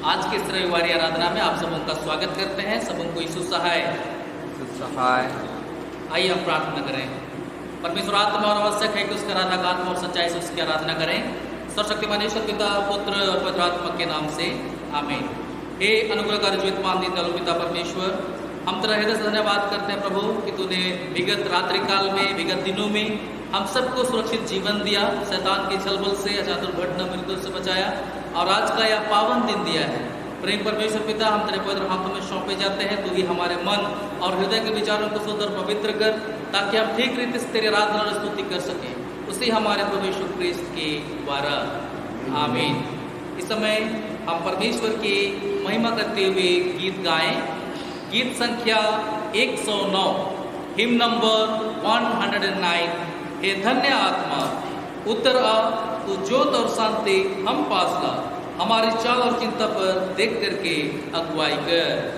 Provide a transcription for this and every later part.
आज के इस रविवारी आराधना में आप सबों का स्वागत करते हैं। सबों को यीशु सहाय। आइए हम प्रार्थना करें। परमेश्वर आत्मा और आवश्यक है कि उसका आराधना का आत्मा और सच्चाई से उसकी आराधना करें। सर्वशक्तिमान ईश्वर पिता, पुत्र और पवित्र आत्मा के नाम से आमीन। हे अनुग्रहकारी जीवितमान दीन दयालु पिता परमेश्वर, हम तेरा हृदय से धन्यवाद करते हैं प्रभु कि तूने विगत रात्रि काल में, विगत दिनों में हम सबको सुरक्षित जीवन दिया, शैतान की छलबल से, अचानक दुर्घटना मृत्यु से बचाया और आज का यह पावन दिन दिया है। प्रेम परमेश्वर पिता, हम तेरे पवित्र हाथों में सौंपे जाते हैं। तू ही हमारे मन और हृदय के विचारों को शुद्ध और पवित्र कर, ताकि हम ठीक रीति से तेरी आराधना और स्तुति कर सकें, उसी हमारे प्रभु यीशु क्रिस्त के द्वारा। आमीन। इस समय हम परमेश्वर की महिमा करते हुए गीत गाएं। गीत संख्या 109, हिम नंबर 109। हे धन्य आत्मा उतर आ, तू ज्योत और शांति हम पास ला, हमारी चाल और चिंता पर देख करके अगुवाई कर।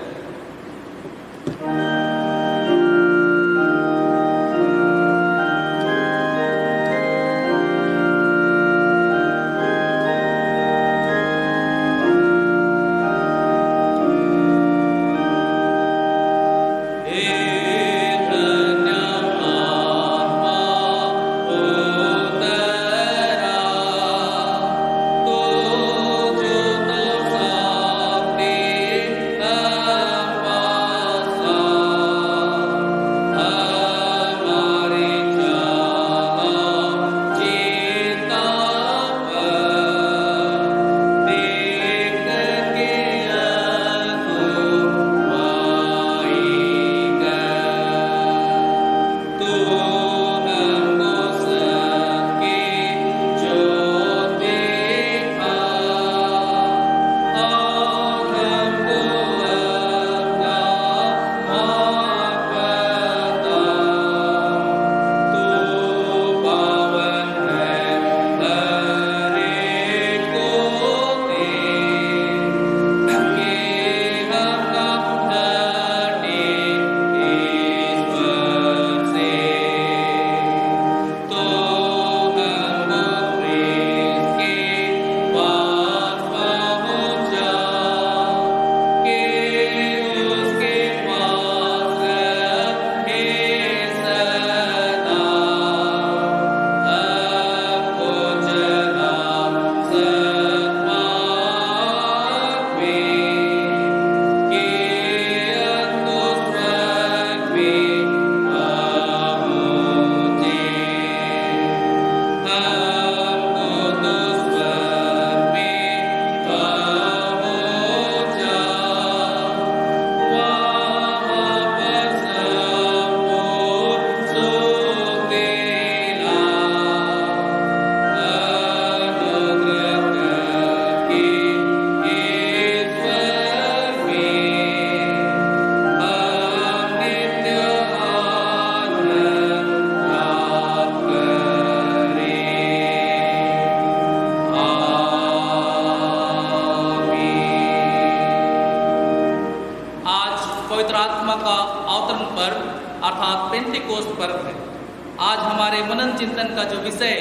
चिंतन का जो विषय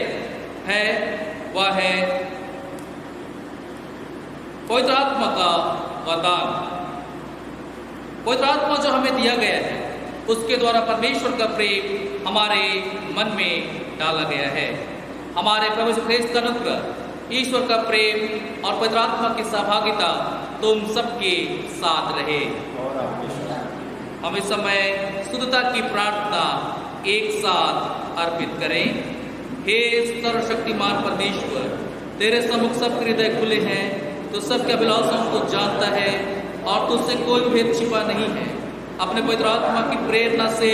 है वह है पवित्र आत्मा का वरदान। पवित्र आत्मा जो हमें दिया गया है, उसके द्वारा परमेश्वर का प्रेम हमारे मन में डाला गया है। हमारे प्रभु यीशु ख्रीस्त का अनुग्रह, ईश्वर का प्रेम और पवित्र आत्मा की सहभागिता तुम सबके साथ रहे। हम इस समय शुद्धता की प्रार्थना एक साथ अर्पित करें। हे सर्वशक्तिमान परमेश्वर, तेरे सम्मुख सबके हृदय खुले हैं, तो सबके अभिलाषाओं को जानता है और तुझसे कोई भेद छिपा नहीं है। अपने पवित्र आत्मा की प्रेरणा से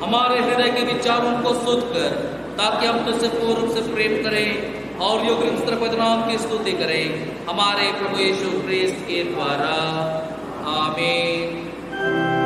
हमारे हृदय के विचारों को शुद्ध कर, ताकि हम तुझसे पूर्ण रूप से प्रेम करें और योग्य पवित्र नाम की स्तुति करें, हमारे प्रभु यीशु ख्रीस्त के द्वारा। आमीन। Amen.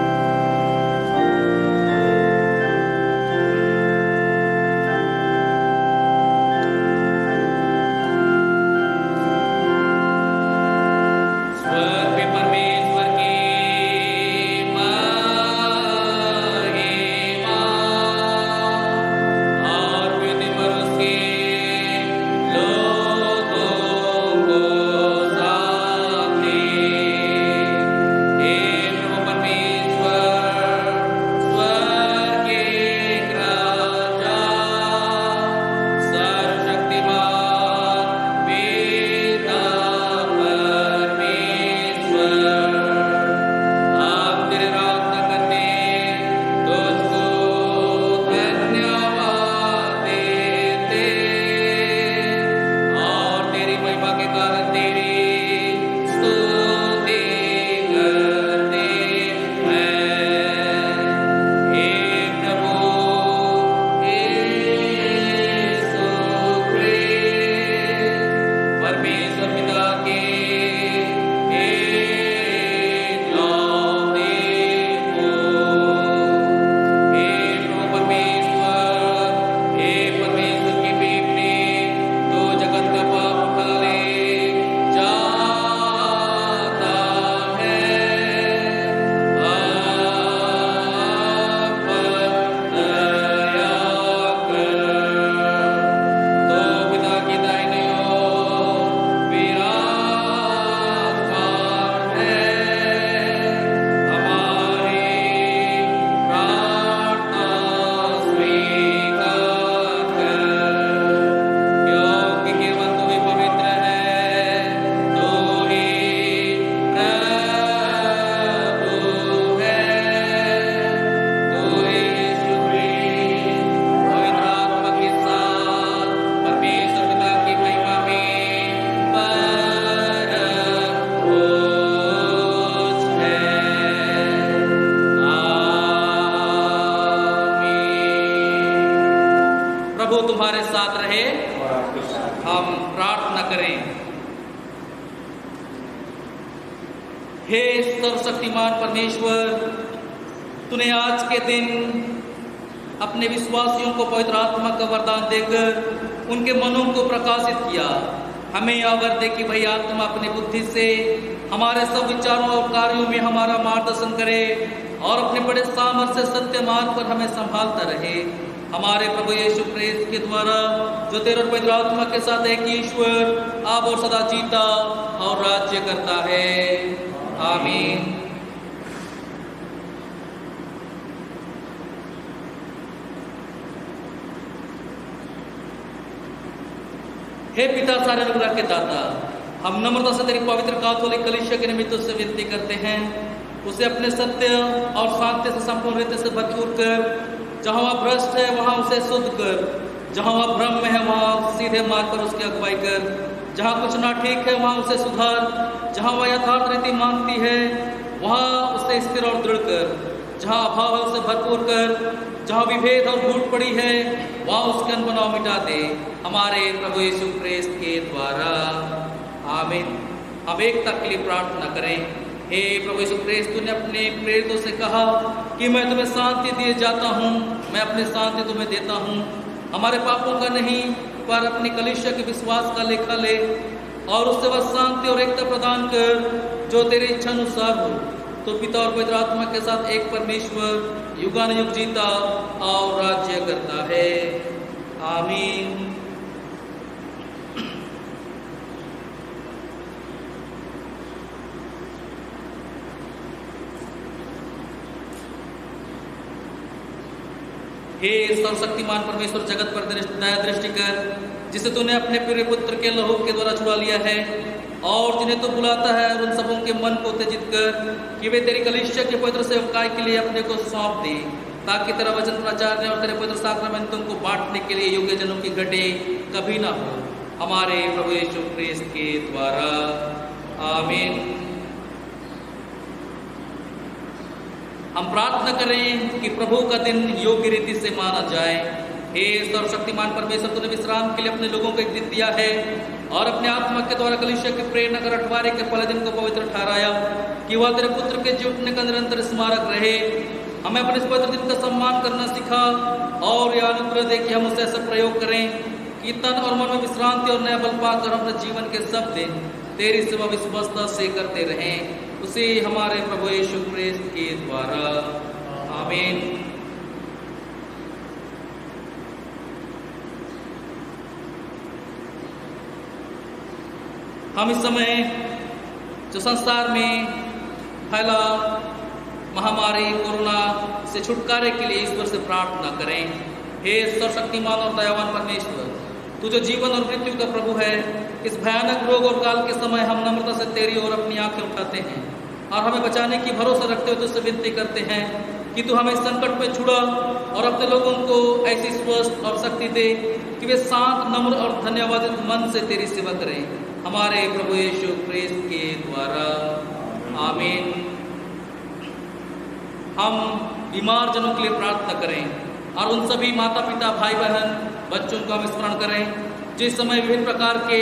करें। हे सर्वशक्तिमान परमेश्वर, तूने आज के दिन अपने विश्वासियों को पवित्र आत्मा का वरदान देकर उनके मनों को प्रकाशित किया। हमें यह वर दे कि भाई आत्मा अपनी बुद्धि से हमारे सब विचारों और कार्यों में हमारा मार्गदर्शन करे और अपने बड़े सामर्थ्य से सत्य मार्ग पर हमें संभालता रहे। हमारे प्रभु यीशु क्रिस्त के द्वारा, जो तेरे और पवित्र आत्मा के साथ एक ईश्वर अब और सदा जीता और राज्य करता है। आमीन। हे पिता सारे अनुग्रह के दाता, हम नम्रता से तेरी पवित्र कैथोलिक कलीसिया के निमित्त उससे विनती करते हैं, उसे अपने सत्य और शांति से संपूर्ण रीति से भरपूर कर। जहाँ वह भ्रष्ट है वहाँ उसे शुद्ध कर, जहाँ वह भ्रम में है वहाँ सीधे मार्ग पर उसकी अगुवाई कर, जहाँ कुछ ना ठीक है वहाँ उसे सुधार, जहाँ वह यथार्थ रीति मांगती है वहाँ उसे स्थिर और दृढ़ कर, जहाँ अभाव है उसे भरपूर कर, जहाँ विभेद और भूल पड़ी है वहाँ उसके अनबनाव मिटा दे, हमारे प्रभु यीशु क्रिस्त के द्वारा। आमीन। हम एकता के लिए प्रार्थना करें। हे प्रभु यीशु क्रिस्त, तूने अपने प्रेरितों से कहा कि मैं तुम्हें शांति दिए जाता हूँ, मैं अपनी शांति तुम्हें देता हूँ। हमारे पापों का नहीं पर अपनी कलीसिया के विश्वास का लेखा ले और उससे वह शांति और एकता प्रदान कर जो तेरी इच्छा अनुसार हो। तो पिता और पवित्र आत्मा के साथ एक परमेश्वर युगानुयुग जीता और राज्य करता है। आमीन। हे सर्वशक्तिमान परमेश्वर, जगत पर दया दृष्टि कर, जिसे तूने अपने प्रिय पुत्र के लहू के द्वारा छुड़ा लिया है और जिन्हें तो बुलाता है और उन सबों के मन को उत्तेजित कर कि वे तेरी कलीसिया के पवित्र सेवकाई के लिए अपने को सौंप दे, ताकि तेरा वचन प्रचारने और तेरे पवित्र साक्रामेंतों को बांटने के लिए योग्य जनों की घटे कभी ना हो, हमारे प्रभु यीशु क्रिस्त के द्वारा। आमीन। हम प्रार्थना करें कि प्रभु का दिन योग्य रीति से माना जाए। हे सर्वशक्तिमान परमेश्वर, तूने विश्राम के लिए अपने लोगों को एक दिन दिया है और अपने आत्मा के द्वारा कलीसिया की प्रेरणा कर अठवारे के पहले दिन को पवित्र ठहराया कि वह तेरे पुत्र के जी उठने का निरंतर स्मारक रहे। हमें अपने इस पवित्र दिन का सम्मान करना सीखा और यह अनुग्रह दे कि हम उसे ऐसा प्रयोग करें कि तन और मन में विश्रांति और नया बल पाकर अपने जीवन के सब दिन तेरी सेवा विश्वस्तता से करते रहें, उसे हमारे प्रभु यीशु क्रिस्त के द्वारा। आमीन। हम इस समय जो संसार में फैला महामारी कोरोना से छुटकारे के लिए ईश्वर से प्रार्थना करें। हे सर्वशक्तिमान और दयावान परमेश्वर, तू जो जीवन और मृत्यु का प्रभु है, इस भयानक रोग और काल के समय हम नम्रता से तेरी ओर अपनी आंखें उठाते हैं और हमें बचाने की भरोसा रखते हुए तुझसे विनती करते हैं कि तू हमें संकट में छुड़ा और अपने लोगों को ऐसी स्वस्थ और शक्ति दे कि वे शांत, नम्र और धन्यवाद मन से तेरी सेवा करें, हमारे प्रभु यीशु क्रिस्त के द्वारा। आमीन। हम बीमार जनों के लिए प्रार्थना करें और उन सभी माता पिता, भाई बहन, बच्चों का हम स्मरण करें जिस समय विभिन्न प्रकार के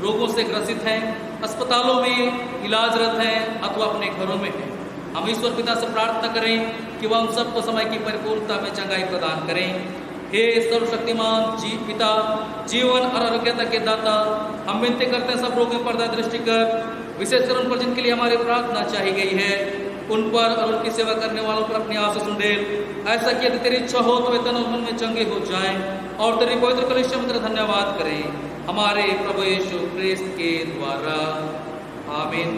रोगों से ग्रसित हैं, अस्पतालों में इलाजरत हैं अथवा अपने घरों में हैं। हम ईश्वर पिता से प्रार्थना करें कि वह उन सबको समय की परिपूर्णता में चंगाई प्रदान करें। हे सर्वशक्तिमान पिता, जीवन और आरोग्यता के दाता, हम विनती करते हैं सब रोगियों पर दया दृष्टि कर, विशेषकर उन पर जिनके लिए हमारी प्रार्थना चाही गई है, उन पर और उनकी सेवा करने वालों पर अपनी आशीष उंडेल। ऐसा कि यदि तेरी इच्छा हो तो वे तन और मन में चंगे हो जाएं और तेरी पवित्र कलीसिया में तेरा धन्यवाद करें, हमारे प्रभु यीशु क्रिस्त के द्वारा। आमीन।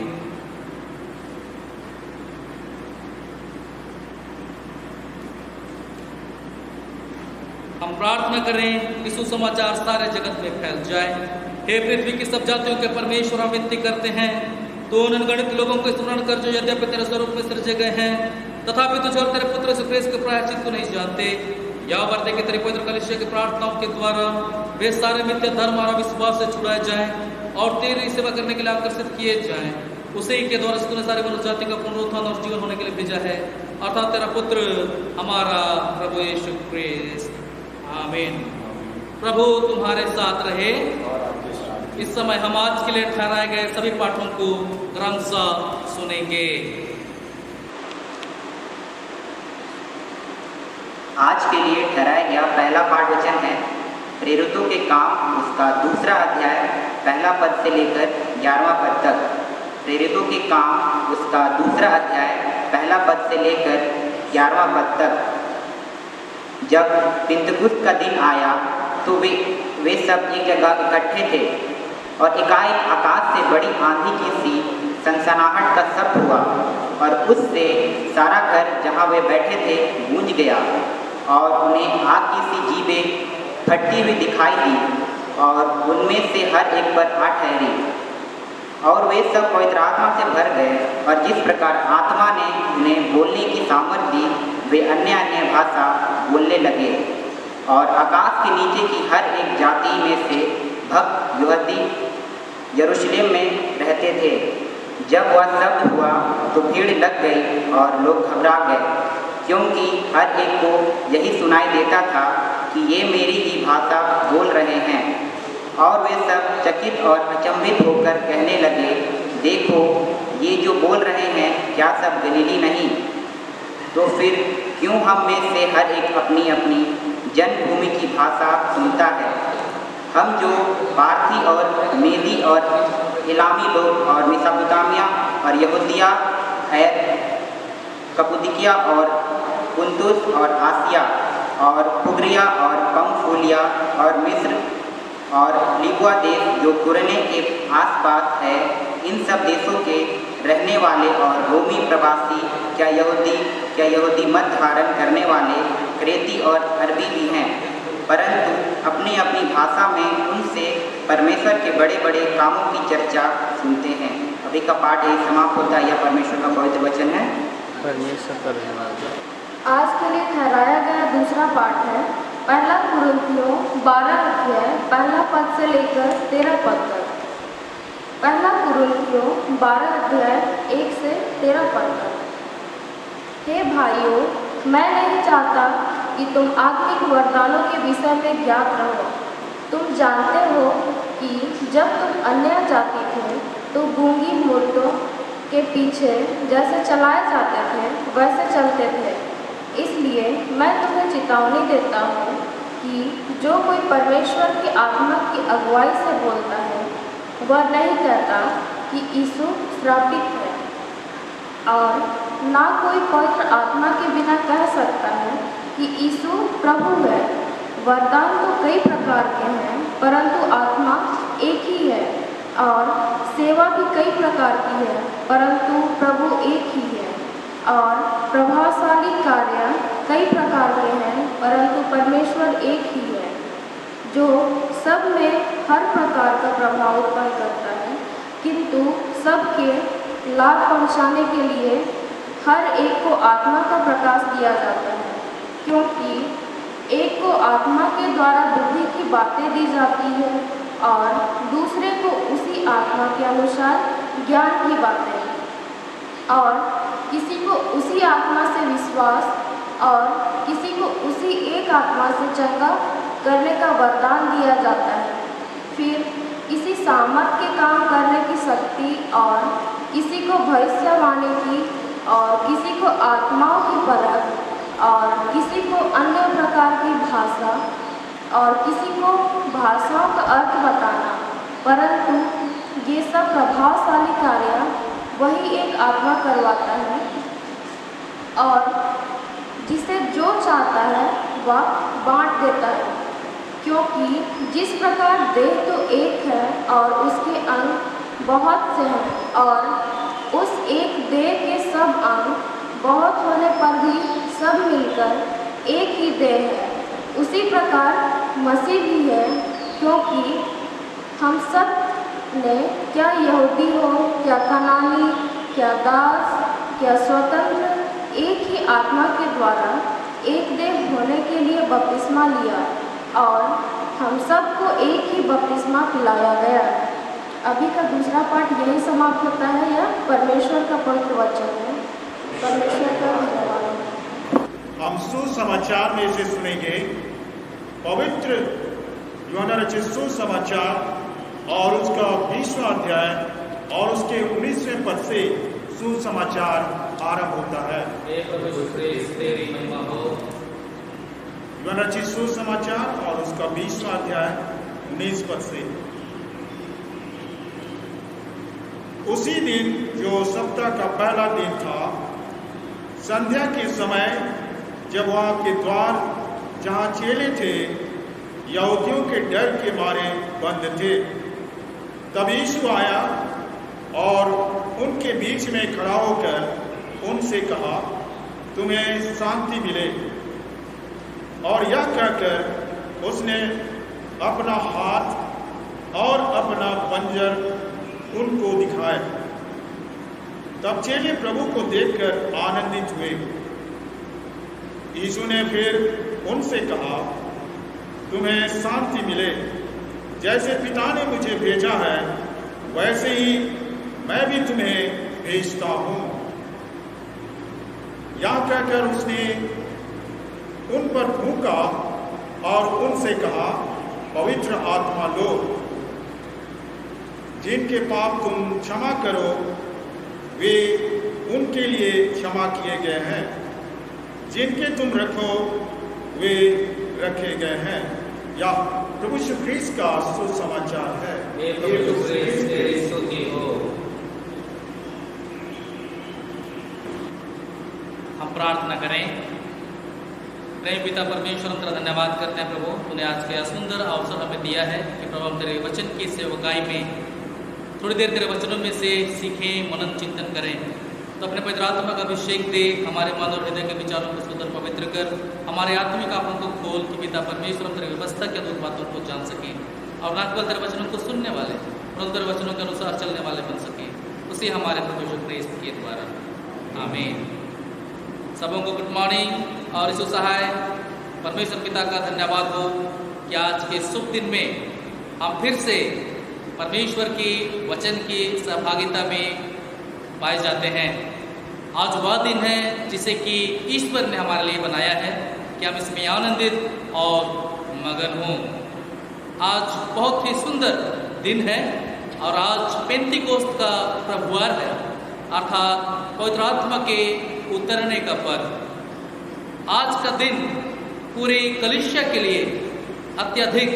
हम प्रार्थना करें कि सुसमाचार सारे जगत में फैल जाए। हे पृथ्वी की सब जातियों के परमेश्वर, हम विनती करते हैं तो उन अनगणित लोगों को स्मरण कर जो यद्यपि तेरे स्वरूप में सृजे गए हैं तथापि तुझे और तेरे पुत्र से क्रिस्त के प्रायश्चित को नहीं जानते। यह वर्ते कि तेरे पवित्र कलीसिया की प्रार्थनाओं के द्वारा वे सारे मिथ्या धर्म और विश्वास से छुड़ाए जाएं और तेरी सेवा करने के लिए आकर्षित किए जाएं। उसी के द्वारा तूने सारी मनुष्य जाति का पुनरुत्थान और जीवन होने के लिए भेजा है, अर्थात तेरा पुत्र हमारा प्रभु यीशु क्रिस्त। आमीन। प्रभु तुम्हारे साथ रहे। इस समय हम आज के लिए ठहराए गए सभी पाठों को क्रमशः सुनेंगे। आज के लिए ठहराया गया पहला पाठ वचन है प्रेरितों के काम, उसका 2 अध्याय 1 पद से लेकर 11वां पद तक। प्रेरितों के काम, उसका 2 अध्याय 1 पद से लेकर 11वां पद तक। जब पिंतकुस्त का दिन आया तो वे सब एक जगह इकट्ठे थे और एकाएक आकाश से बड़ी आंधी की सी सनसनाहट का शब्द हुआ और उससे सारा घर जहाँ वे बैठे थे गूंज गया और उन्हें आग की सी जीभें फटती हुई दिखाई दी और उनमें से हर एक पर आ ठहरी और वे सब पवित्र आत्मा से भर गए और जिस प्रकार आत्मा ने उन्हें बोलने की सामर्थ दी वे अन्य अन्य भाषा बोलने लगे। और आकाश के नीचे की हर एक जाति में से भक्त यहूदी यरूशलेम में रहते थे। जब वह शब्द हुआ तो भीड़ लग गई और लोग घबरा गए, क्योंकि हर एक को यही सुनाई देता था कि ये मेरी ही भाषा बोल रहे हैं। और वे सब चकित और अचंभित होकर कहने लगे, देखो ये जो बोल रहे हैं क्या सब गलीली नहीं? तो फिर क्यों हम में से हर एक अपनी अपनी जन्मभूमि की भाषा सुनता है? हम जो पार्थी और मेदी और इलामी लोग और मेसोपोटामिया और यहूदिया खैर कपुदिकिया और पुंतुस और आसिया और फुग्रिया और पंफूलिया और मिस्र और लिबुआ देश जो कुरने के आसपास है, इन सब देशों के रहने वाले और रोमी प्रवासी, क्या यहूदी मत धारण करने वाले क्रेती और अरबी भी हैं, परंतु अपनी अपनी भाषा में उनसे परमेश्वर के बड़े बड़े कामों की चर्चा सुनते हैं। अभी का पाठ यही समाप्त होता है। यह परमेश्वर का पवित्र वचन है। परमेश्वर का धन्यवाद। आज के लिए ठहराया गया दूसरा पाठ है 1 कुरिन्थियों 12 अध्याय 1 पद से लेकर 13 पद तक। 1 कुरिन्थियों 12 अध्याय 1 से 13 पद तक। हे भाइयों, मैं नहीं चाहता कि तुम आत्मिक वरदानों के विषय में ज्ञात रहो। तुम जानते हो कि जब तुम अन्य जाति थे तो गूंगी मूर्तों के पीछे जैसे चलाए जाते थे वैसे चलते थे। इसलिए मैं तुम्हें चेतावनी देता हूँ कि जो कोई परमेश्वर की आत्मा की अगुवाई से बोलता है वह नहीं कहता कि यीशु श्रापित है, और ना कोई पवित्र आत्मा के बिना कह सकता है कि यीशु प्रभु है। वरदान तो कई प्रकार के हैं, परंतु आत्मा एक ही है, और सेवा भी कई प्रकार की है, परंतु प्रभु एक ही है। और प्रभावशाली कार्य कई प्रकार के हैं, परंतु परमेश्वर एक ही है, जो सब में हर प्रकार का प्रभाव उत्पन्न करता है, किंतु सबके लाभ पहुँचाने के लिए हर एक को आत्मा का प्रकाश दिया जाता है, क्योंकि एक को आत्मा के द्वारा बुद्धि की बातें दी जाती है और दूसरे को उसी आत्मा के अनुसार ज्ञान की बातें, और किसी को उसी आत्मा से विश्वास और किसी को उसी एक आत्मा से चंगा करने का वरदान दिया जाता है। फिर किसी सामर्थ के काम करने की शक्ति, और किसी को भविष्यवाणी की, और किसी को आत्माओं की परख, और किसी को अन्य प्रकार की भाषा, और किसी को भाषाओं का अर्थ बताना। परंतु ये सब प्रभावशाली कार्य वही एक आत्मा करवाता है, और जिसे जो चाहता है वह बांट देता है, क्योंकि जिस प्रकार देह तो एक है और उसके अंग बहुत से हैं, और उस एक देह के सब अंग बहुत होने पर भी सब मिलकर एक ही देह है, उसी प्रकार मसीह भी है। क्योंकि हम सब ने, क्या यहूदी हो, क्या कनानी, क्या दास, क्या स्वतंत्र, एक ही आत्मा के द्वारा एक देह होने के लिए बपतिस्मा लिया, और हम सबको एक ही बपतिस्मा पिलाया गया। अभी का दूसरा पाठ यही समाप्त होता है। यह परमेश्वर का पवित्र वचन है। परमेश्वर का धन्यवाद। हम सुसमाचार में से सुनेंगे पवित्र यूहन्ना रचित सुसमाचार और उसका 20वां अध्याय और उसके 19वें पद से सुसमाचार आरंभ होता है। हे प्रभु यीशु ख्रिस्त, तेरी महिमा हो। युवान रचित सुसमाचार और उसका 20वां अध्याय 19 पद से। उसी दिन जो सप्ताह का पहला दिन था, संध्या के समय, जब वहां के द्वार जहां चेले थे यहूदियों के डर के मारे बंद थे, तब यीशु आया और उनके बीच में खड़ा होकर उनसे कहा, तुम्हें शांति मिले। और यह कहकर उसने अपना हाथ और अपना पंजर उनको दिखाए। तब चेले प्रभु को देखकर आनंदित हुए। यीशु ने फिर उनसे कहा, तुम्हें शांति मिले। जैसे पिता ने मुझे भेजा है, वैसे ही मैं भी तुम्हें भेजता हूं। यह कहकर उसने उन पर फूंका और उनसे कहा, पवित्र आत्मा लो। जिनके पाप तुम क्षमा करो, वे उनके लिए क्षमा किए गए हैं। जिनके तुम रखो, वे रखे गए हैं। या प्रभु यीशु ख्रीस्त का सुसमाचार है। हे प्रभु यीशु ख्रिस्त, तेरी स्तुति हो। हम प्रार्थना करें। प्रेम पिता परमेश्वर, हम तेरा धन्यवाद करते हैं प्रभु, तूने आज के सुंदर अवसर हमें दिया है कि प्रभु हम तेरे वचन की सेवकाई में थोड़ी देर तेरे वचनों में से सीखें, मनन चिंतन करें। तो अपने पवित्र आत्मा का अभिषेक दे, हमारे मन और हृदय के विचारों को सुंदर पवित्र कर, हमारे आत्मिक आंखों को खोल कि पिता परमेश्वर हम तेरी व्यवस्था के अद्भुत बातों को जान सकें और ना केवल तेरे वचनों को सुनने वाले, परंतु तेरे वचनों के अनुसार चलने वाले बन सकें, उसी हमारे प्रभु यीशु ख्रीस्त के द्वारा, आमीन। सबों को गुड मॉर्निंग और यीशु सहाय परमेश्वर पिता का धन्यवाद हो कि आज के शुभ दिन में हम फिर से परमेश्वर की वचन की सहभागिता में पाए जाते हैं। आज वह दिन है जिसे कि ईश्वर ने हमारे लिए बनाया है कि हम इसमें आनंदित और मगन हों। आज बहुत ही सुंदर दिन है और आज पेंतीकोस्त का प्रभुवार है, अर्थात पवित्र आत्मा के उतरने का पर्व। आज का दिन पूरे कलीसिया के लिए अत्यधिक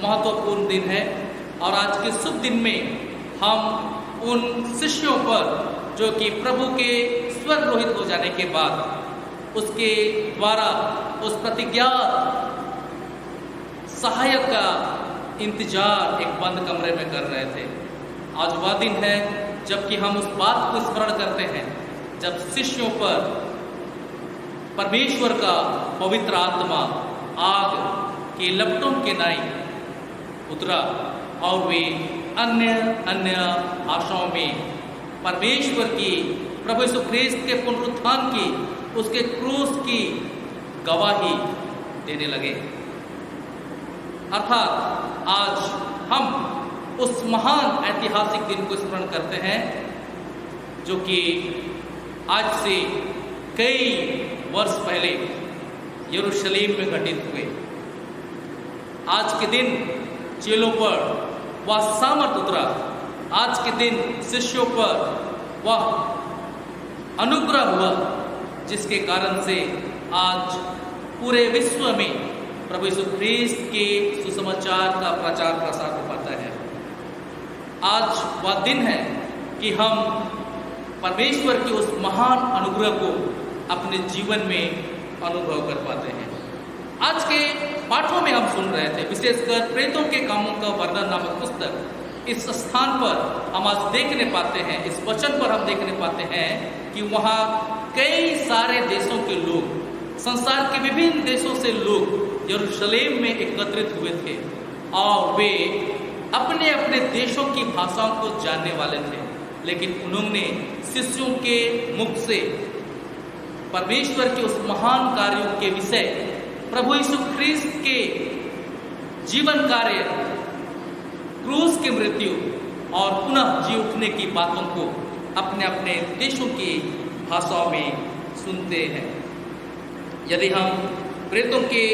महत्वपूर्ण दिन है और आज के शुभ दिन में हम उन शिष्यों पर जो कि प्रभु के स्वर्गरोहित हो जाने के बाद उसके द्वारा उस प्रतिज्ञा सहायक का इंतजार एक बंद कमरे में कर रहे थे। आज वह दिन है जबकि हम उस बात को स्मरण करते हैं जब शिष्यों पर परमेश्वर का पवित्र आत्मा आग के लपटों के नाई उतरा और वे अन्य भाषाओं में परमेश्वर की, प्रभु यीशु ख्रीस्त के पुनरुत्थान की, उसके क्रूस की गवाही देने लगे। अर्थात आज हम उस महान ऐतिहासिक दिन को स्मरण करते हैं जो कि आज से कई वर्ष पहले यरूशलेम में घटित हुए। आज के दिन चेलों पर वह सामर्थ उतरा। आज के दिन शिष्यों पर वह अनुग्रह हुआ जिसके कारण से आज पूरे विश्व में प्रभु यीशु ख्रीस्त के सुसमाचार का प्रचार प्रसार हो पाता है। आज वह दिन है कि हम परमेश्वर के उस महान अनुग्रह को अपने जीवन में अनुभव कर पाते हैं। आज के पाठों में हम सुन रहे थे, विशेषकर प्रेतों के कामों का वर्णन नामक पुस्तक। इस स्थान पर हम आज देखने पाते हैं, इस वचन पर हम देखने पाते हैं कि वहाँ कई सारे देशों के लोग, संसार के विभिन्न देशों से लोग यरूशलेम में एकत्रित हुए थे और वे अपने अपने देशों की भाषाओं को जानने वाले थे, लेकिन उन्होंने शिष्यों के मुख से परमेश्वर के उस महान कार्यों के विषय, प्रभु यीशु ख्रीस्त के जीवन कार्य, क्रूस की मृत्यु और पुनः जी उठने की बातों को अपने अपने देशों की भाषाओं में सुनते हैं। यदि हम प्रेतों के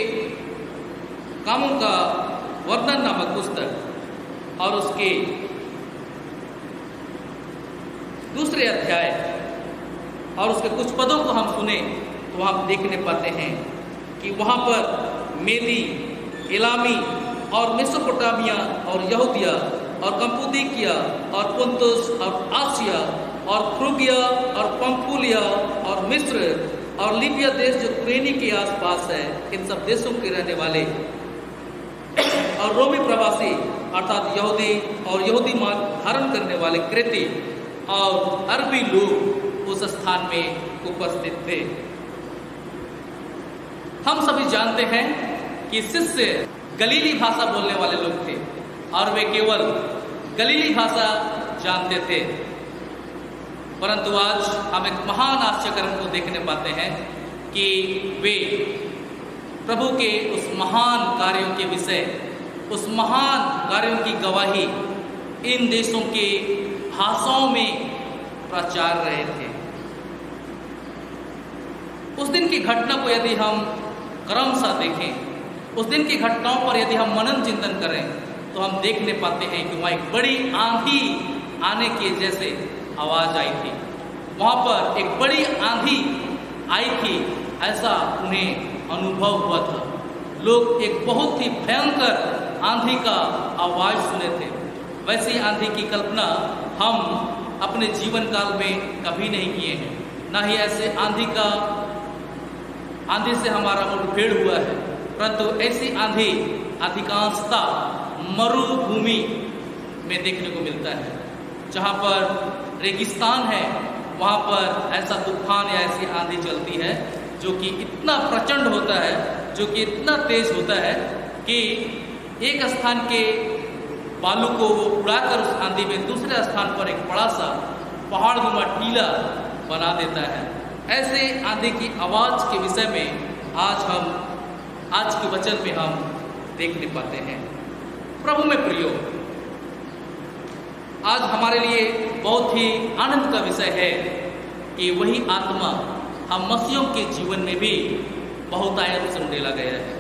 कामों का वर्णन नामक पुस्तक और उसके दूसरे अध्याय और उसके कुछ पदों को हम सुने तो हम देखने पाते हैं कि वहाँ पर मेदी, एलामी और मेसोपोटामिया और यहूदिया और कम्पुदिकिया और पुंतुस और आसिया और फ्रूगिया और पंफूलिया और मिस्र और लीबिया देश जो कुरेनी के आसपास है, इन सब देशों के रहने वाले और रोमी प्रवासी अर्थात यहूदी और यहूदी मार्ग धारण करने वाले क्रेती और अरबी लोग उस स्थान में उपस्थित थे। हम सभी जानते हैं कि शिष्य गलीली भाषा बोलने वाले लोग थे और वे केवल गलीली भाषा जानते थे, परंतु आज हम एक महान आश्चर्य को देखने पाते हैं कि वे प्रभु के उस महान कार्यों के विषय, उस महान कार्यों की गवाही इन देशों के भाषाओं में प्रचार रहे थे। उस दिन की घटना को यदि हम क्रमशः देखें, उस दिन की घटनाओं पर यदि हम मनन चिंतन करें तो हम देखने पाते हैं कि वहाँ एक बड़ी आंधी आने के जैसे आवाज आई थी। वहाँ पर एक बड़ी आंधी आई थी, ऐसा उन्हें अनुभव हुआ था। लोग एक बहुत ही भयंकर आंधी का आवाज सुने थे। वैसी आंधी की कल्पना हम अपने जीवन काल में कभी नहीं किए हैं, ना ही ऐसे आंधी से हमारा मुठभेड़ हुआ है, परंतु ऐसी आंधी अधिकांशता मरुभूमि में देखने को मिलता है। जहाँ पर रेगिस्तान है वहाँ पर ऐसा तूफान या ऐसी आंधी चलती है जो कि इतना प्रचंड होता है, जो कि इतना तेज होता है कि एक स्थान के बालू को वो उड़ाकर उस आंधी में दूसरे स्थान पर एक बड़ा सा पहाड़ नुमा टीला बना देता है। ऐसे आंधी की आवाज़ के विषय में आज के वचन में हम देखने पाते हैं। प्रभु में प्रियो, आज हमारे लिए बहुत ही आनंद का विषय है कि वही आत्मा हम मसीहों के जीवन में भी बहुतायत से उंडेला गया है,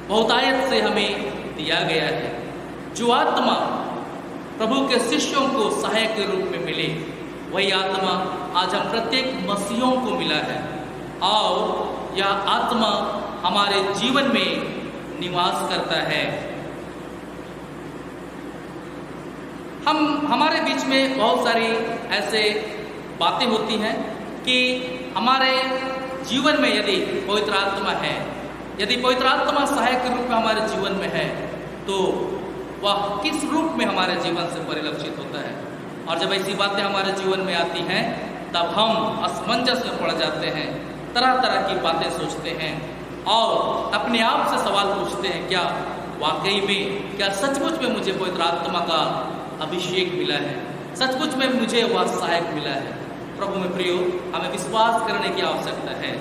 बहुतायत से हमें दिया गया है। जो आत्मा प्रभु के शिष्यों को सहायक के रूप में मिले, वही आत्मा आज हम प्रत्येक मसीहों को मिला है और यह आत्मा हमारे जीवन में निवास करता है। हमारे बीच में बहुत सारी ऐसे बातें होती हैं कि हमारे जीवन में यदि पवित्र आत्मा है, यदि पवित्र आत्मा सहायक के रूप में हमारे जीवन में है, तो वह किस रूप में हमारे जीवन से परिलक्षित होता है। और जब ऐसी बातें हमारे जीवन में आती हैं तब हम असमंजस में पड़ जाते हैं, तरह तरह की बातें सोचते हैं और अपने आप से सवाल पूछते हैं, क्या वाकई में, क्या सचमुच में मुझे पवित्र आत्मा का अभिषेक मिला है, सचमुच में मुझे वह सहायक मिला है। प्रभु में प्रियो, हमें विश्वास करने की आवश्यकता है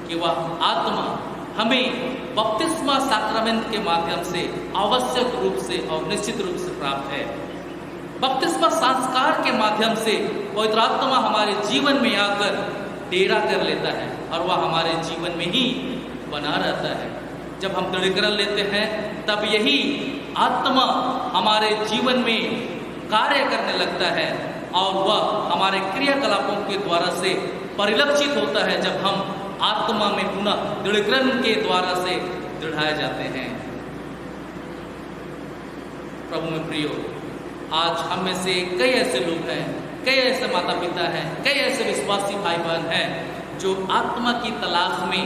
कि वह आत्मा हमें बपतिस्मा साक्रामेंट के माध्यम से आवश्यक रूप से और निश्चित रूप से प्राप्त है। बपतिस्मा संस्कार के माध्यम से पवित्र आत्मा हमारे जीवन में आकर डेरा कर लेता है और वह हमारे जीवन में ही बना रहता है। जब हम दृढ़ीकरण लेते हैं तब यही आत्मा हमारे जीवन में कार्य करने लगता है और वह हमारे क्रियाकलापों के द्वारा से परिलक्षित होता है जब हम आत्मा में पुनः दृढ़ीकरण के द्वारा से दृढ़ाए जाते हैं। प्रभु में प्रियो, आज हम में से कई ऐसे लोग हैं, कई ऐसे माता पिता हैं, कई ऐसे विश्वासी भाई बहन हैं जो आत्मा की तलाश में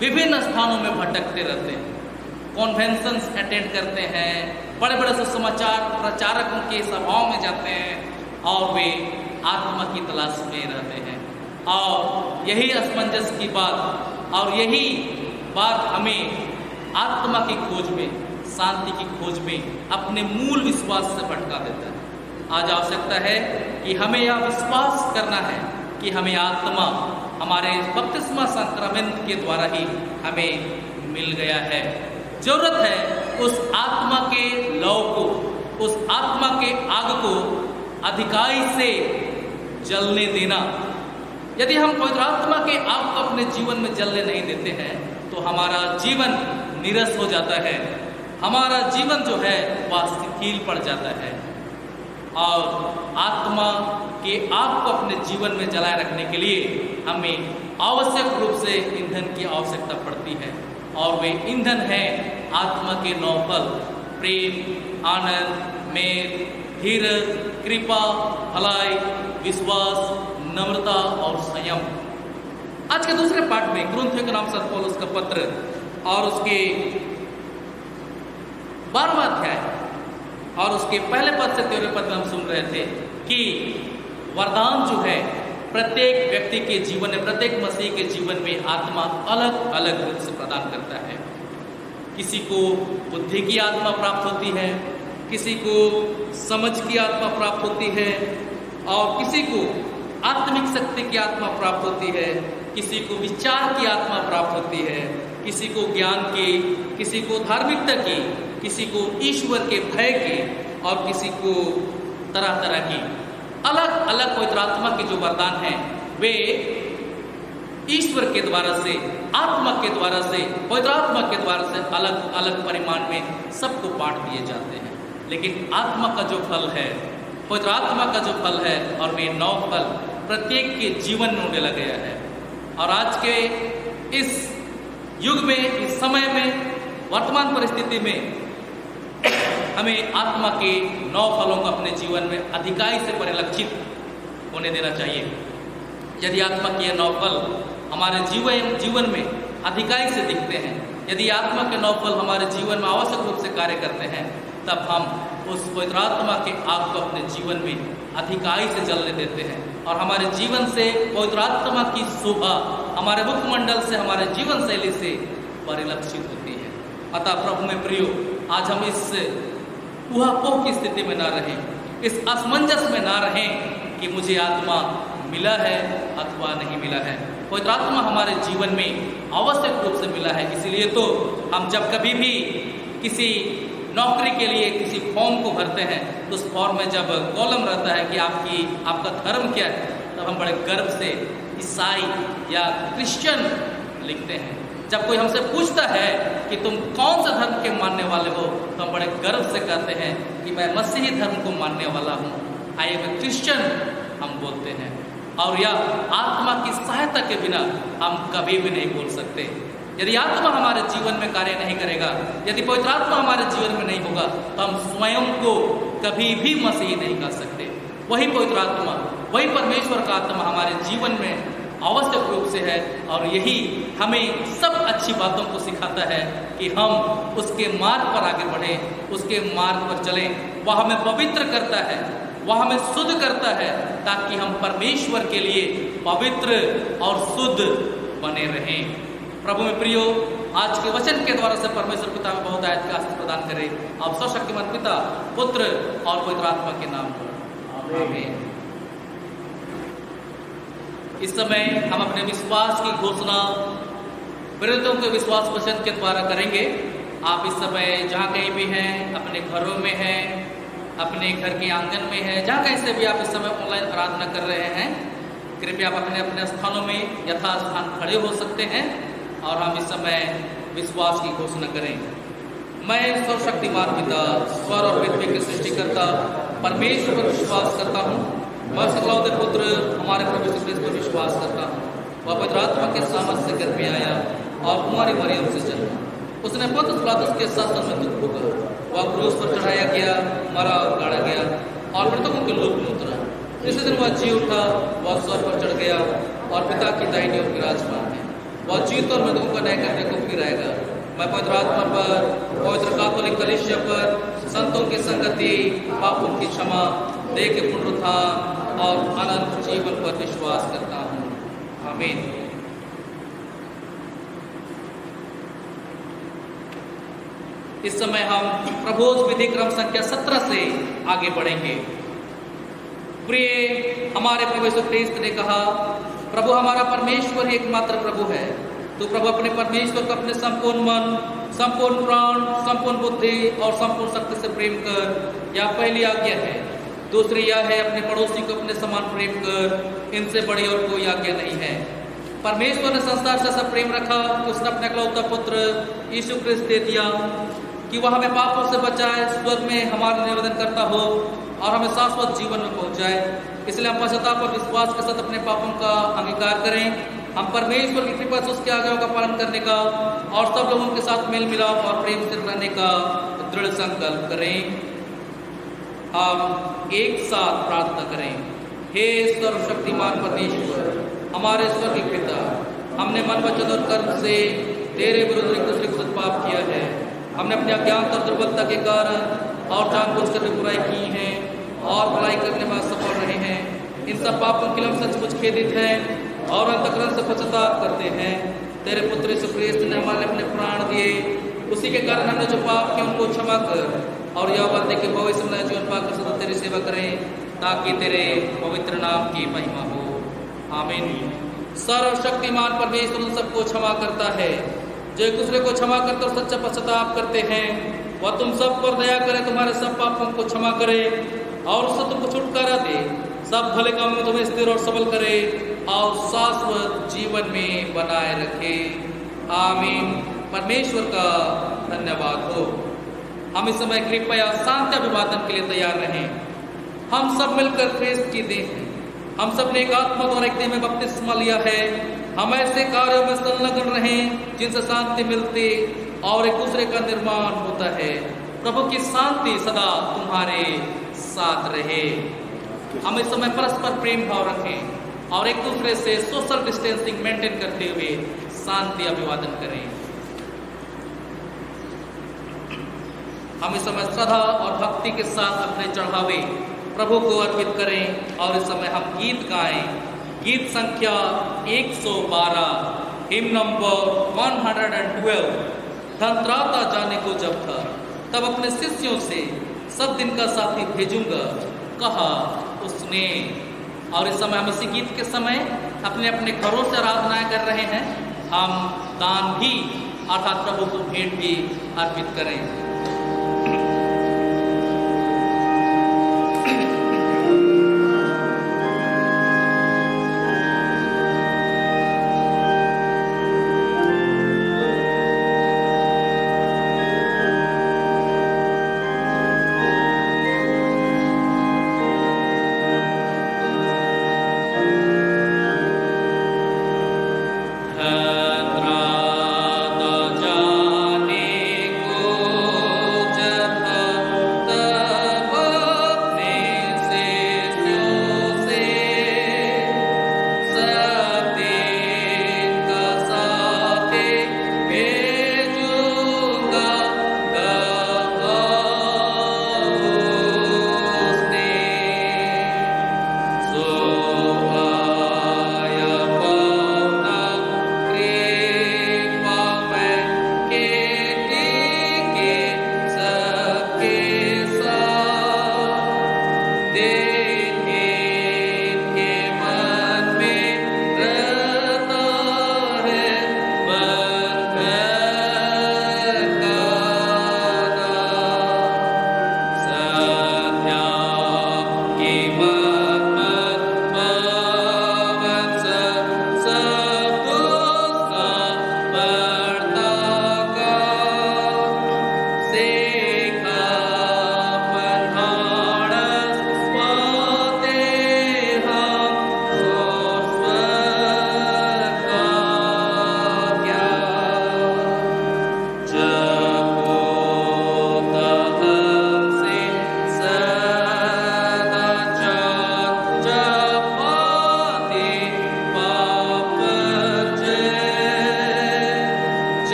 विभिन्न स्थानों में भटकते रहते हैं, कॉन्वेंशंस अटेंड करते हैं, बड़े बड़े सुसमाचार प्रचारकों के सभाओं में जाते हैं और वे आत्मा की तलाश में रहते हैं। और यही असमंजस की बात और यही बात हमें आत्मा की खोज में, शांति की खोज में अपने मूल विश्वास से भटका देता है। आज आवश्यकता है कि हमें यह विश्वास करना है कि हमें आत्मा हमारे बपतिस्मा संक्रमण के द्वारा ही हमें मिल गया है। जरूरत है उस आत्मा के लौ को, उस आत्मा के आग को अधिकाई से जलने देना। यदि हम पवित्र आत्मा के आग को अपने जीवन में जलने नहीं देते हैं तो हमारा जीवन नीरस हो जाता है, हमारा जीवन जो है वह शिथिल पड़ जाता है और आत्मा के आग को अपने जीवन में जलाए रखने के लिए हमें आवश्यक रूप से ईंधन की आवश्यकता पड़ती है। और वे ईंधन है आत्मा के 9 फल: प्रेम, आनंद, मेल, धीरज, कृपा, भलाई, विश्वास, नम्रता और संयम। आज के दूसरे पाठ में कुरिन्थियों के नाम संत पौलुस का पत्र और उसके 12वां अध्याय और उसके पहले पद से 13वें पद में हम सुन रहे थे कि वरदान जो है प्रत्येक व्यक्ति के जीवन में, प्रत्येक मसीह के जीवन में आत्मा अलग अलग रूप से प्रदान करता है। किसी को बुद्धि की आत्मा प्राप्त होती है, किसी को समझ की आत्मा प्राप्त होती है और किसी को आत्मिक शक्ति की आत्मा प्राप्त होती है, किसी को विचार की आत्मा प्राप्त होती है, किसी को ज्ञान की, किसी को धार्मिकता की, किसी को ईश्वर के भय की और किसी को तरह तरह की अलग अलग पवित्र आत्मा के जो वरदान हैं वे ईश्वर के द्वारा से, आत्मा के द्वारा से, पवित्र आत्मा के द्वारा से अलग अलग परिमाण में सबको बांट दिए जाते हैं। लेकिन आत्मा का जो फल है, पवित्र आत्मा का जो फल है और वे 9 फल प्रत्येक के जीवन में होने लगे है। और आज के इस युग में, इस समय में, वर्तमान परिस्थिति में हमें आत्मा के 9 फलों को अपने जीवन में अधिकाई से परिलक्षित होने देना चाहिए। यदि आत्मा के ये 9 फल हमारे जीवन में अधिकाई से दिखते हैं, यदि आत्मा के 9 फल हमारे जीवन में आवश्यक रूप से कार्य करते हैं, तब हम उस पवित्र आत्मा के आग को अपने जीवन में अधिकाई से जलने देते हैं और हमारे जीवन से पवित्र आत्मा की शोभा हमारे मुखमंडल से, हमारे जीवन शैली से परिलक्षित होती है। अतः प्रभु में प्रियो, आज हम इस ऊहापोह की स्थिति में ना रहें, इस असमंजस में ना रहें कि मुझे आत्मा मिला है अथवा नहीं मिला है। पवित्र आत्मा हमारे जीवन में आवश्यक रूप से मिला है। इसलिए तो हम जब कभी भी किसी नौकरी के लिए किसी फॉर्म को भरते हैं तो उस फॉर्म में जब कॉलम रहता है कि आपका धर्म क्या है, तब हम बड़े गर्व से ईसाई या क्रिश्चियन लिखते हैं। जब कोई हमसे पूछता है कि तुम कौन से धर्म के मानने वाले हो, तो हम बड़े गर्व से कहते हैं कि मैं मसीही धर्म को मानने वाला हूँ, आई एम ए क्रिश्चियन, हम बोलते हैं। और यह आत्मा की सहायता के बिना हम कभी भी नहीं बोल सकते। यदि आत्मा हमारे जीवन में कार्य नहीं करेगा, यदि पवित्र आत्मा हमारे जीवन में नहीं होगा, तो हम स्वयं को कभी भी मसीही नहीं कर सकते। वही पवित्र आत्मा, वही परमेश्वर का आत्मा हमारे जीवन में आवश्यक रूप से है और यही हमें सब अच्छी बातों को सिखाता है कि हम उसके मार्ग पर आगे बढ़ें, उसके मार्ग पर चलें। वह हमें पवित्र करता है, वह हमें शुद्ध करता है ताकि हम परमेश्वर के लिए पवित्र और शुद्ध बने रहें। प्रभु में प्रियो, आज के वचन के द्वारा से परमेश्वर पिता में बहुत आयत का आशीष प्रदान करे। आप सर्वशक्तिमान पिता, पुत्र और पवित्र आत्मा के नाम पर आमीन। इस समय हम अपने विश्वास की घोषणा प्रेरितों के विश्वास वचन के द्वारा करेंगे। आप इस समय जहाँ कहीं भी हैं, अपने घरों में हैं, अपने घर के आंगन में हैं, जहाँ कहीं से भी आप इस समय ऑनलाइन आराधना कर रहे हैं, कृपया आप अपने अपने स्थानों में यथास्थान खड़े हो सकते हैं और हम इस समय विश्वास की घोषणा करें। मैं सर्वशक्तिमान पिता, स्वर और पृथ्वी के सृष्टिकर्ता परमेश्वर पर विश्वास करता हूँ। मैं सकलौते पुत्र हमारे प्रभु यीशु मसीह पर विश्वास करता हूँ। वह पवित्र आत्मा के सामर्थ्य से गर्भ में आया और कुमारी मरियम से जन्मा। उसने पुत्र पिलातुस के शासन में दुख भोगा, वह क्रूस पर चढ़ाया गया, मरा और गाड़ा गया और मृतकों के लोक में उतरा। इसी दिन वह जी उठा, वह स्वर्ग पर चढ़ गया और पिता की दाहिनी ओर विराजमान है। वह जीवित और मृतकों का न्याय करने को फिर आएगा। मैं पवित्र आत्मा पर, पवित्र कैथोलिक कलीसिया पर, संतों की संगति, पापों की क्षमा, देह के पुनरुत्थान और अनंत जीवन पर विश्वास करता हूँ। आमीन। इस समय हम प्रभोज विधि क्रम संख्या 17 से आगे बढ़ेंगे। प्रिय हमारे प्रभु यीशु ख्रीस्त ने कहा, प्रभु हमारा परमेश्वर ही एकमात्र प्रभु है। तो प्रभु अपने परमेश्वर को अपने संपूर्ण मन, संपूर्ण प्राण, संपूर्ण बुद्धि और संपूर्ण शक्ति से प्रेम कर, यह पहली आज्ञा है। दूसरी यह है, अपने पड़ोसी को अपने समान प्रेम कर, इनसे बड़ी और कोई आज्ञा नहीं है। परमेश्वर ने संसार से ऐसा प्रेम रखा कि उसने अपने इकलौता पुत्र यीशु ख्रीस्त दे दिया कि वह हमें पापों से बचाए, स्वर्ग में हमारा निवेदन करता हो और हमें शाश्वत जीवन में पहुंचाए। इसलिए हम पश्चाताप और विश्वास के साथ अपने पापों का अंगीकार करें। हम परमेश्वर की कृपा से उसके आज्ञाओं का पालन करने का और सब लोगों के साथ मेल मिलाप और प्रेम से रहने का दृढ़ संकल्प करें। हम एक साथ प्रार्थना करें। हे सर्वशक्तिमान परमेश्वर, हमारे स्वर्गीय पिता, हमने मन वचन और कर्म से तेरे विरुद्ध एक दूसरे को पाप किया है। हमने अपने अज्ञानता और दुर्बलता के कारण और जानबूझकर भी बुराई की है और बुराई करने में असफल रहे हैं। इन सब पापों के लिए हम सचमुच खेदित हैं और अंतःकरण से पश्चाताप करते हैं। तेरे पुत्र यीशु ख्रीस्त ने हमारे अपने प्राण दिए, उसी के कारण हमने जो पाप किए उनको क्षमा कर और यह वादे के भविष्य में जीवन पाकर सदा तेरी सेवा करें, ताकि तेरे पवित्र नाम की महिमा हो। आमीन। सर्वशक्तिमान परमेश्वर उन सबको क्षमा करता है जो एक दूसरे को क्षमा करते और सच्चा पश्चाताप करते हैं। वह तुम सब पर दया करे, तुम्हारे सब पापों को क्षमा करे और उससे तुमको छुटकारा दे, सब भले काम में तुम्हें स्थिर और सबल करे और शाश्वत जीवन में बनाए रखे। आमीन। परमेश्वर का धन्यवाद हो। हम इस समय कृपया शांति अभिवादन के लिए तैयार रहें। हम सब मिलकर ख्रीस्त की देह हैं। हम सब ने एक आत्मा द्वारा एक देह में बपतिस्मा लिया है। हम ऐसे कार्यों में संलग्न रहें जिनसे शांति मिलती और एक दूसरे का निर्माण होता है। प्रभु की शांति सदा तुम्हारे साथ रहे। हम इस समय परस्पर प्रेम भाव रखें और एक दूसरे से सोशल डिस्टेंसिंग मेंटेन करते हुए शांति अभिवादन करें। हम इस समय श्रद्धा और भक्ति के साथ अपने चढ़ावे प्रभु को अर्पित करें और इस समय हम गीत गाएं। गीत संख्या 112, हिम नंबर 112। धनत्राता जाने को जब था, तब अपने शिष्यों से सब दिन का साथी भेजूंगा, कहा उसने। और इस समय हम इसी गीत के समय अपने अपने घरों से आराधनाएं कर रहे हैं। हम दान भी अर्थात प्रभु को भेंट भी अर्पित करें। जाने को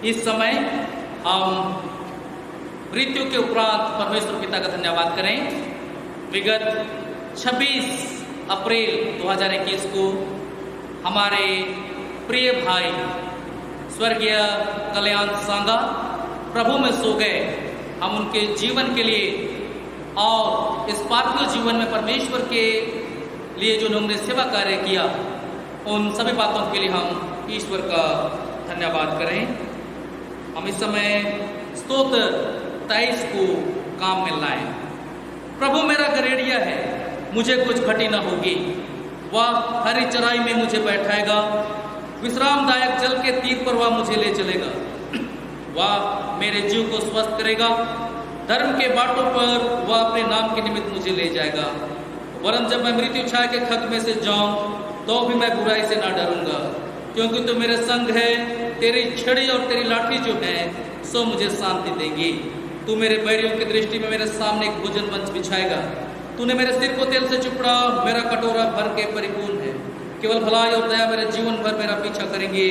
इस समय हम मृत्यु के उपरांत परमेश्वर पिता का धन्यवाद करें। विगत 26 अप्रैल 2021 को हमारे प्रिय भाई स्वर्गीय कल्याण सांगा प्रभु में सो गए। हम उनके जीवन के लिए और इस पार्थिव जीवन में परमेश्वर के लिए जो उन्होंने सेवा कार्य किया, उन सभी बातों के लिए हम ईश्वर का धन्यवाद करें। हम इस समय स्तोत्र 23 को काम में लाएं। प्रभु मेरा गरेड़िया है, मुझे कुछ घटी न होगी। वह हरी चराई में मुझे बैठाएगा, विश्रामदायक जल के तीर पर वह मुझे ले चलेगा। वह मेरे जीव को स्वस्थ करेगा, धर्म के बाटों पर वह अपने नाम के निमित्त मुझे ले जाएगा। वरन जब मैं मृत्यु छाया के खग में से जाऊं तो भी मैं बुराई से ना डरूंगा, क्योंकि तू मेरे संग है। तेरी छड़ी और तेरी लाठी जो है सो मुझे शांति देंगी। तू मेरे बैरियों की दृष्टि में मेरे सामने एक भोजन मंच बिछाएगा। तूने मेरे सिर को तेल से चिपड़ा, मेरा कटोरा भर के परिपूर्ण है। केवल भलाई और दया मेरे जीवन भर मेरा पीछा करेंगे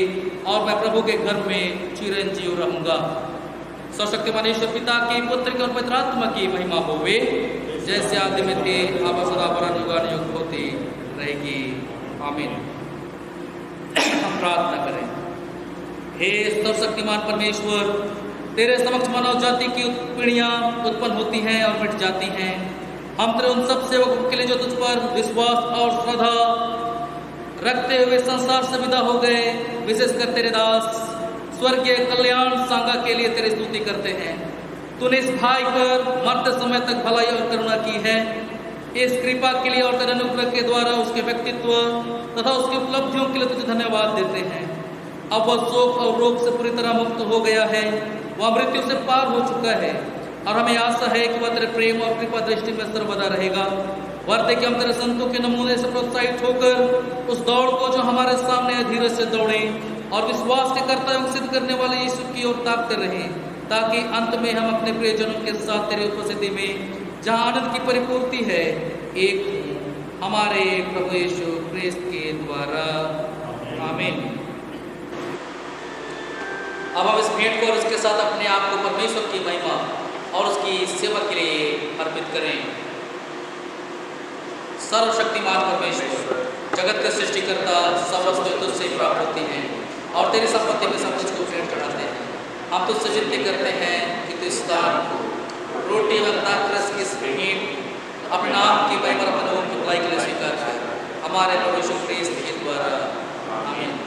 और मैं प्रभु के घर में चिरंजीव रहूंगा। सर्वशक्तिमान ईश्वर पिता की, पुत्र की और पवित्र आत्मा की महिमा होवे, जैसे आदि में थे अब सदा पर युगानुयुग होती रहेगी। आमीन। हम प्रार्थना करें। हे सर्वशक्तिमान परमेश्वर, तेरे समक्ष मानव जाति की पीढ़ियां उत्पन्न होती हैं और मिट जाती हैं। हम तेरे उन सब सेवकों के लिए जो तुझ पर विश्वास और श्रद्धा रखते हुए संसार से विदा हो गए, विशेषकर तेरे दास स्वर्गीय कल्याण सांगा के लिए तेरी स्तुति करते हैं। तूने इस भाई पर मरते समय तक भलाई और करुणा की है। इस कृपा के लिए और तेरे अनुग्रह के द्वारा उसके व्यक्तित्व तथा उसकी उपलब्धियों के लिए तुझे धन्यवाद देते हैं। अब वह शोक और रोग से पूरी तरह मुक्त हो गया है, वह मृत्यु से पार हो चुका है और हमें आशा है कि वह तेरे प्रेम और कृपा दृष्टि में सर्वदा रहेगा। वर्ते कि हम तेरे संतों के नमूने से प्रोत्साहित होकर उस दौड़ को जो हमारे सामने है धीरज से दौड़ें और विश्वास के कर्तव्य सिद्ध करने वाले यीशु की ओर ताकते रहें, ताकि अंत में हम अपने प्रियजनों के साथ तेरी उपस्थिति में, जहाँ आनंद की परिपूर्ति है, एक हमारे प्रभु यीशु क्रिस्त के द्वारा। आमीन। अब हम इस भेंट को और इसके साथ अपने आप को परमेश्वर की महिमा और उसकी सेवा के लिए अर्पित करें। सर्वशक्तिमान परमेश्वर, जगत के सृष्टिकर्ता, सब वस्तुएं तुझसे प्राप्त होती हैं और तेरी संपत्ति में सब कुछ को भेंट चढ़ाते हैं। हम तुझसे विनती करते हैं कि तू इस दान को, रोटी व दाखरस की इस भेंट अपने नाम की महिमा और अपने नाम की भलाई के लिए स्वीकार कर, हमारे प्रभु यीशु क्रिस्त के द्वारा। आमीन।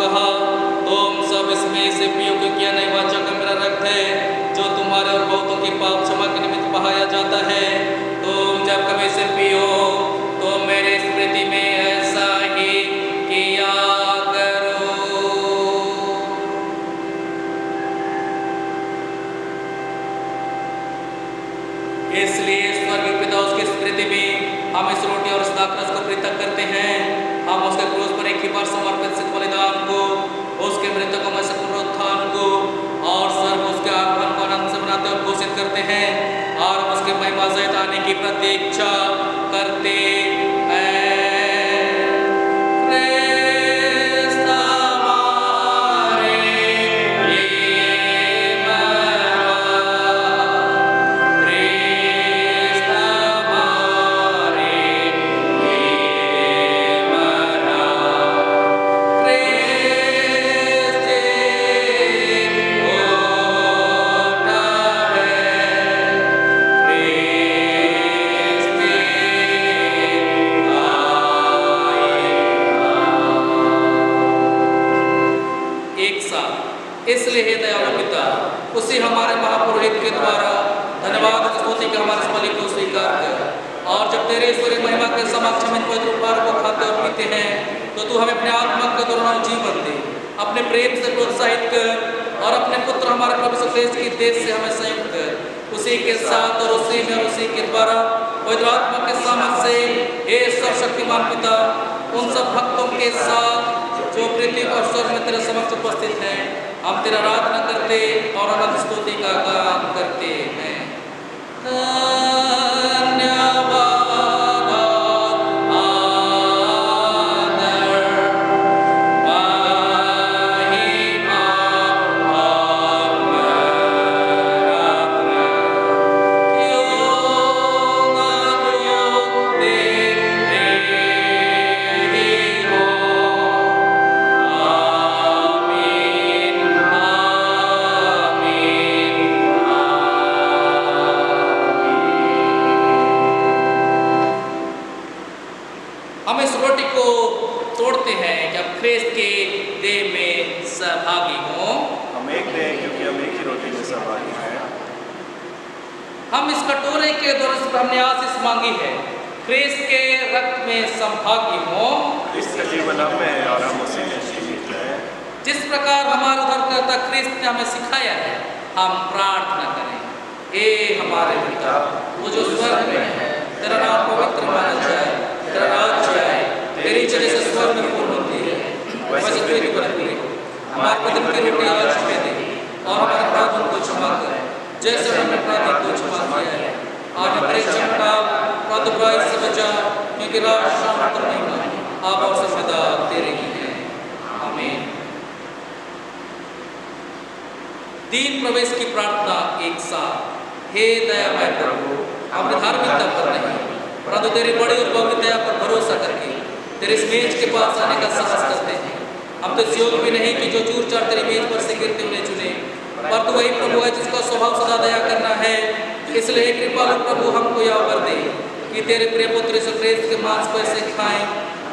कहा, तुम सब इसमें से पियो, क्योंकि यह नई वाचा का मेरा रक्त है, जो तुम्हारे और बहुतों के पाप क्षमा के निमित्त बहाया जाता है। तुम जब कभी इसे पियो तो मेरे स्मृति में ऐसा ही किया करो। इसलिए स्वर्गीय पिता उसकी स्मृति में हम इस रोटी और इस दाखरस को पृथक करते हैं। हम उसके क्रूस पर एक ही बार समर्पित सिद्ध बलिदान को, उसके मृतकों में से पुनरुत्थान को और स्वर्ग उसके आगमन को आनंद से मनाते और घोषित करते हैं और उसके महिमा सहित आने की प्रतीक्षा करते हैं। इसलिए हे दयालु पिता, उसी हमारे महापुरोहित के द्वारा धन्यवाद स्तुति के हमारे बलि को स्वीकार कर, और जब तेरे ईश्वरीय महिमा के समक्ष हम इन पवित्र उपहार को खाते और पीते हैं, तो तू हमें अपने आत्मा के दौरान जीवन दे, अपने प्रेम से प्रोत्साहित कर और अपने पुत्र हमारे प्रभु यीशु ख्रीस्त की देश से हमें संयुक्त कर। उसी के साथ और उसी में और उसी के द्वारा पवित्र आत्मा के सामर्थ्य से हे सर्वशक्तिमान पिता, उन सब भक्तों के साथ जो पृथ्वी और स्वर्ग में तेरे समक्ष उपस्थित हैं, हम तेरा आराधना करते और अनंत स्तुति का गान करते हैं। हम इस रोटी को तोड़ते हैं कि हम ख्रीस्त के देह में सहभागी हों। हम एक देह क्योंकि हम एक ही रोटी में सहभागी हैं। हम इस कटोरे के द्वारा हमने आशीष मांगी है, ख्रीस्त के रक्त में संभागी हों। इसका जीवन हम में है और हम उसी में जीवित हैं। जिस प्रकार हमारा उद्धारकर्ता ख्रीस्त ने हमें सिखाया है, हम प्रार्थना करें। हे हमारे पिता, वो जो स्वर्ग में है, तेरा नाम पवित्र माना जाए, तेरा राज्य आए, तेरी इच्छा जैसे स्वर्ग में पूर्ण होती है वैसे पृथ्वी पर पूरी हो। हमारे प्रतिदिन की रोटी आज हमें दे और हमारे अपराधों को क्षमा कर, जैसे हमने अपराधी को क्षमा किया है, और हमें परीक्षा में डाल, परंतु बुराई से बचा, क्योंकि राज शांत और महिमा आप और सदा तेरे ही है। आमीन। तीन प्रवेश की प्रार्थना एक साथ। हे दयामय प्रभु, अपनी धार्मिकता पर नहीं परंतु तेरी बड़ी और पवित्र दया पर भरोसा करके तेरे इस मेज के पास आने का साहस करते हैं। हम तो इस योग भी नहीं कि जो चूर चार तेरी मेज पर से गिरते हुए चुने, पर तू वही प्रभु है जिसका स्वभाव सदा दया करना है। इसलिए कृपालु प्रभु हमको यह अवसर दे कि तेरे प्रिय पुत्र यीशु ख्रीस्त के मांस को ऐसे खाएं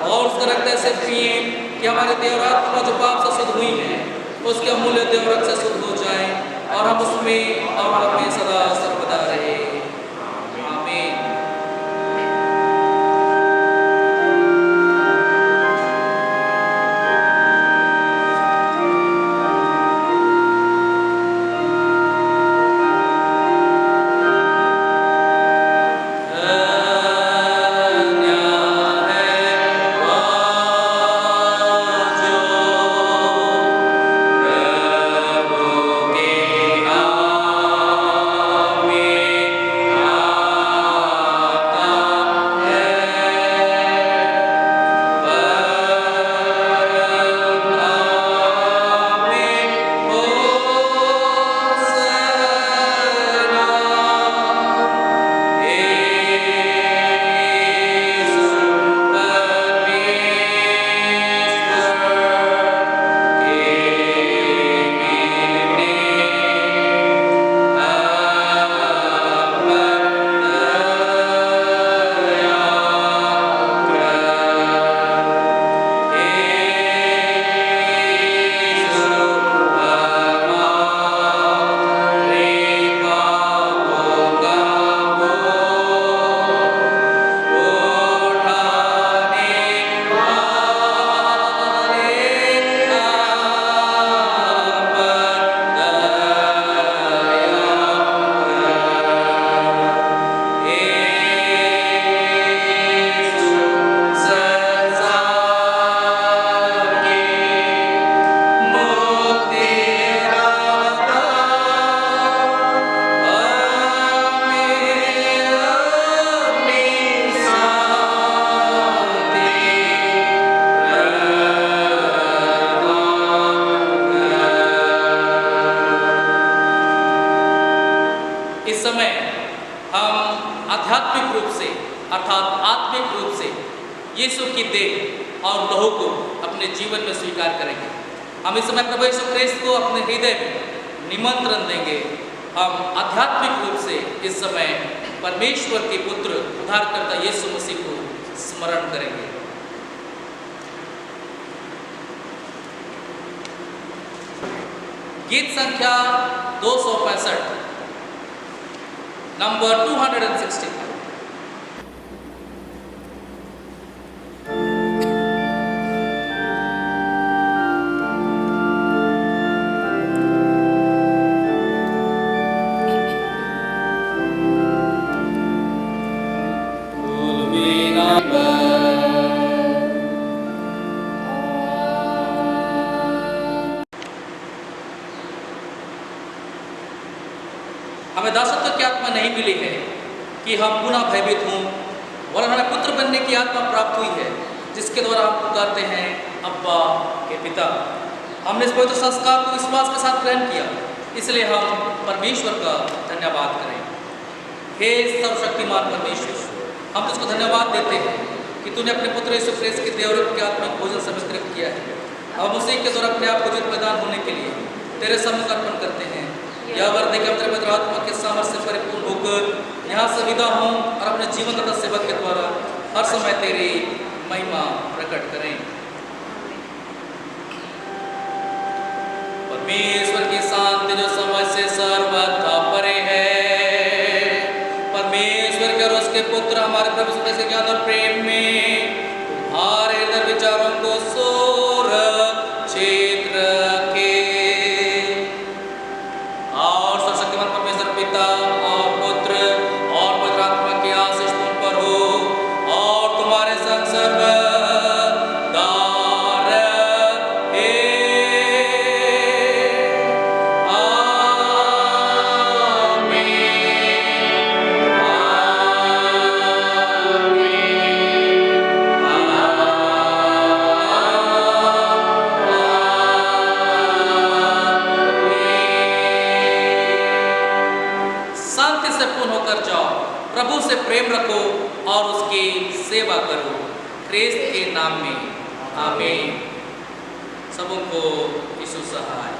और उसका रक्त ऐसे पिए कि हमारे देह और आत्मा जो पाप से शुद्ध हुई है, उसके अमूल्य देह और रक्त से शुद्ध हो जाए और हम उसमें और हमें सदा सर्वदा रहे। आमीन। हम अर्थात आत्मिक रूप से यीशु की देह और लहू को अपने जीवन में स्वीकार करेंगे। हम इस समय प्रभु यीशु ख्रिस्त को अपने हृदय में निमंत्रण देंगे। हम आध्यात्मिक रूप से इस समय परमेश्वर के पुत्र उद्धारकर्ता यीशु मसीह को स्मरण करेंगे। गीत संख्या 265 नंबर 260। हमें दासत्व की आत्मा नहीं मिली है कि हम पुनः भयभीत हों, वरन हमें पुत्र बनने की आत्मा प्राप्त हुई है, जिसके द्वारा हम पुकारते हैं अब्बा के पिता। हमने इस पवित्र संस्कार को विश्वास के साथ ग्रहण किया, इसलिए हम परमेश्वर का धन्यवाद करें। हे सर्वशक्तिमान परमेश्वर, हम तुझको धन्यवाद देते हैं कि तूने अपने पुत्र यीशु ख्रिस्त के देवरत्व के आत्मिक भोजन समित किया है। हम उसी के द्वारा अपने आप को जीवित मैदान होने के लिए तेरे सम्मुख अर्पण करते हैं। यह वर्ष के तेरे पवित्र आत्मा के सामर्थ्य से परिपूर्ण होकर यहाँ से विदा हों और अपने जीवन तथा सेवक के द्वारा हर समय तेरी महिमा प्रकट करें। परमेश्वर की शांति जो समझ से सर्वथा परे है, परमेश्वर के और उसके पुत्र हमारे प्रभु यीशु के ज्ञान और प्रेम में तुम्हारे अंदर विचारों को सुरक्षित रखे। और सर्वशक्तिमान परमेश्वर पिता और पुत्र और पवित्र आत्मा की आशीष तुम पर हो और तुम्हारे संग सर्वदा रहे। शांति से पूर्ण होकर जाओ, प्रभु से प्रेम रखो और उसकी सेवा करो, ख्रिस्त के नाम में आमीन। सबों को यीशु सहाय।